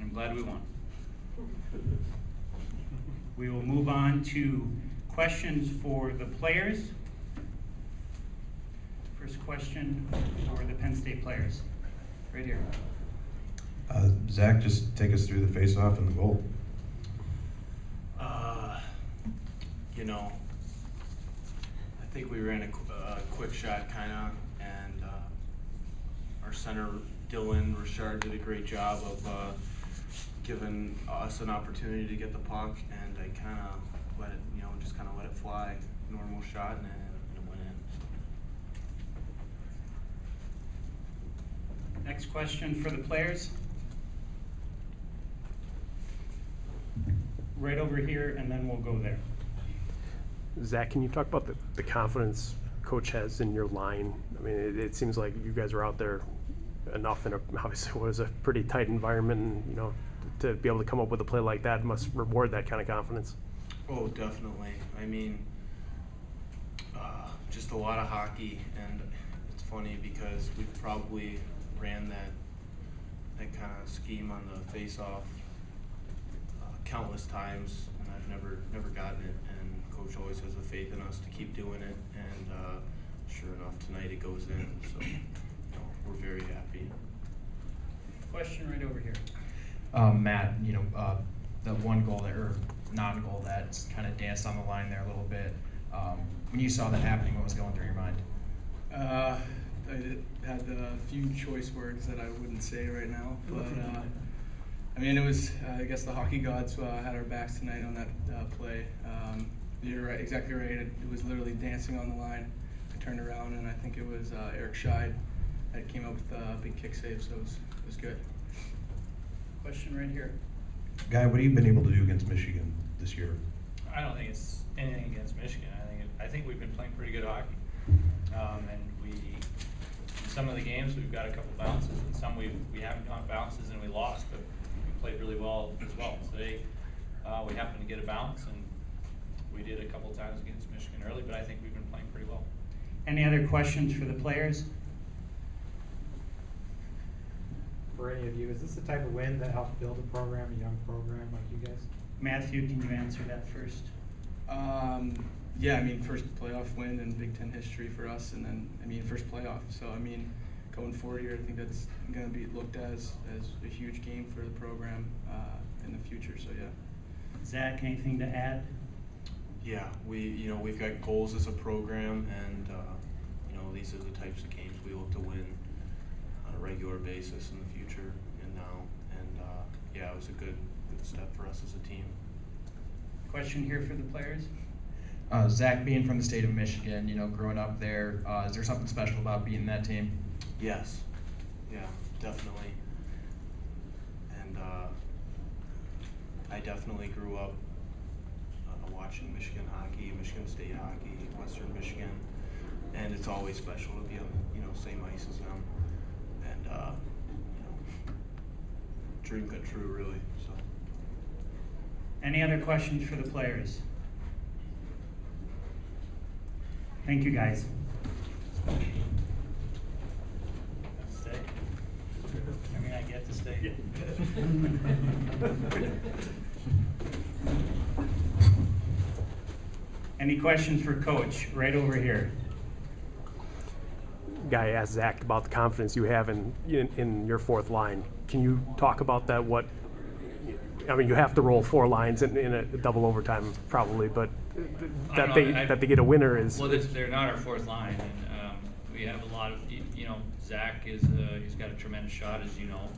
I'm glad we won. We will move on to questions for the players. First question for the Penn State players. Right here. Zach, just take us through the face-off and the goal. You know, I think we ran a quick shot kind of, and our center, Dylan Richard, did a great job of giving us an opportunity to get the puck, and I kind of let it, you know, just kind of let it fly, normal shot, and it went in. Next question for the players. Right over here, and then we'll go there. Zach, can you talk about the confidence Coach has in your line? I mean, it seems like you guys are out there enough in obviously what is a pretty tight environment, and you know, to be able to come up with a play like that must reward that kind of confidence. Oh, definitely. I mean, just a lot of hockey, and it's funny because we've probably ran that kind of scheme on the face-off countless times, and I've never gotten it. And Coach always has the faith in us to keep doing it, and sure enough, tonight it goes in. So, you know, we're very happy. Question right over here. Matt, you know, the one goal that, or non-goal that's kind of danced on the line there a little bit. When you saw that happening, what was going through your mind? I had a few choice words that I wouldn't say right now, but I mean, it was, I guess the hockey gods had our backs tonight on that play. You're right, exactly right. It was literally dancing on the line. I turned around, and I think it was Eric Scheid that came up with a big kick save, so it was good. Question right here. Guy, what have you been able to do against Michigan this year? I don't think it's anything against Michigan. I think we've been playing pretty good hockey, and in some of the games we've got a couple bounces, and some we haven't gone bounces and we lost, but we played really well as well. Today we happened to get a bounce, and we did a couple times against Michigan early, but I think we've been playing pretty well. Any other questions for the players? For any of you, is this the type of win that helps build a program, a young program like you guys? Matthew, can you answer that first? Yeah, I mean, first playoff win in Big Ten history for us, and then, I mean, first playoff. So, I mean, going forward here, I think that's going to be looked as a huge game for the program in the future, so yeah. Zach, anything to add? Yeah, we've got goals as a program, and you know, these are the types of games we look to win on a regular basis in the future and now. And yeah, it was a good step for us as a team. Question here for the players. Zach, being from the state of Michigan, you know, growing up there, is there something special about beating that team? Yes, yeah, definitely. And I definitely grew up watching Michigan hockey, Michigan State hockey, Western Michigan, and it's always special to be on, you know, same ice as them. And you know, dream come true, really. So. Any other questions for the players? Thank you, guys. Stay. I mean, I get to stay. Any questions for Coach? Right over here. Guy asked Zach about the confidence you have in your fourth line. Can you talk about that? I mean, you have to roll four lines in a double overtime probably, but that they get a winner is. Well, they're not our fourth line, and we have a lot of, you know, Zach he's got a tremendous shot, as you know,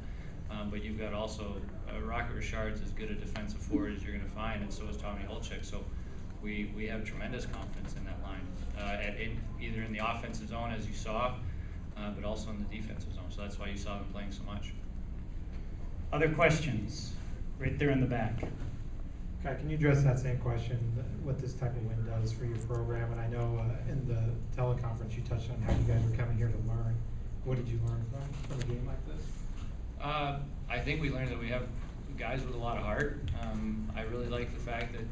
but you've got also Rocket Richard's as good a defensive forward as you're going to find, and so is Tommy Holchek. So we have tremendous confidence in that line, either in the offensive zone as you saw, but also in the defensive zone. So that's why you saw them playing so much. Other questions? Right there in the back. Okay, can you address that same question, what this type of win does for your program? And I know in the teleconference you touched on how you guys were coming here to learn. What did you learn from a game like this? I think we learned that we have guys with a lot of heart. I really like the fact that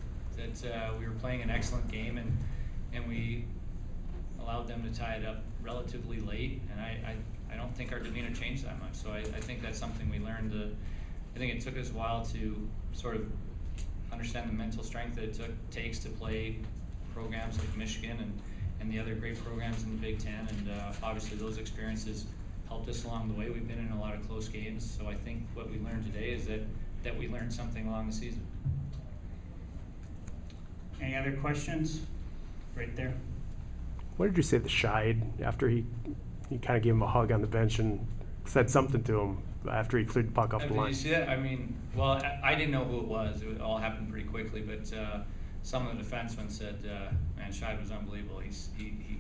we were playing an excellent game, and we allowed them to tie it up relatively late, and I don't think our demeanor changed that much. So I think that's something we learned I think it took us a while to sort of understand the mental strength that it takes to play programs like Michigan and the other great programs in the Big Ten, and obviously those experiences helped us along the way. We've been in a lot of close games, so I think what we learned today is that we learned something along the season. Any other questions? Right there. What did you say to Scheid after he kind of gave him a hug on the bench and said something to him after he cleared the puck off the Did line? you see that? I mean, well, I didn't know who it was. It all happened pretty quickly, but some of the defensemen said, man, Scheid was unbelievable. He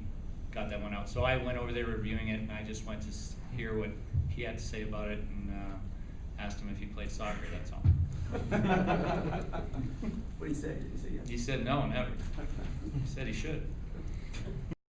got that one out. So I went over there reviewing it, and I just went to hear what he had to say about it, and asked him if he played soccer, that's all. What did he say? Did he say yes? He said no, never. He said he should.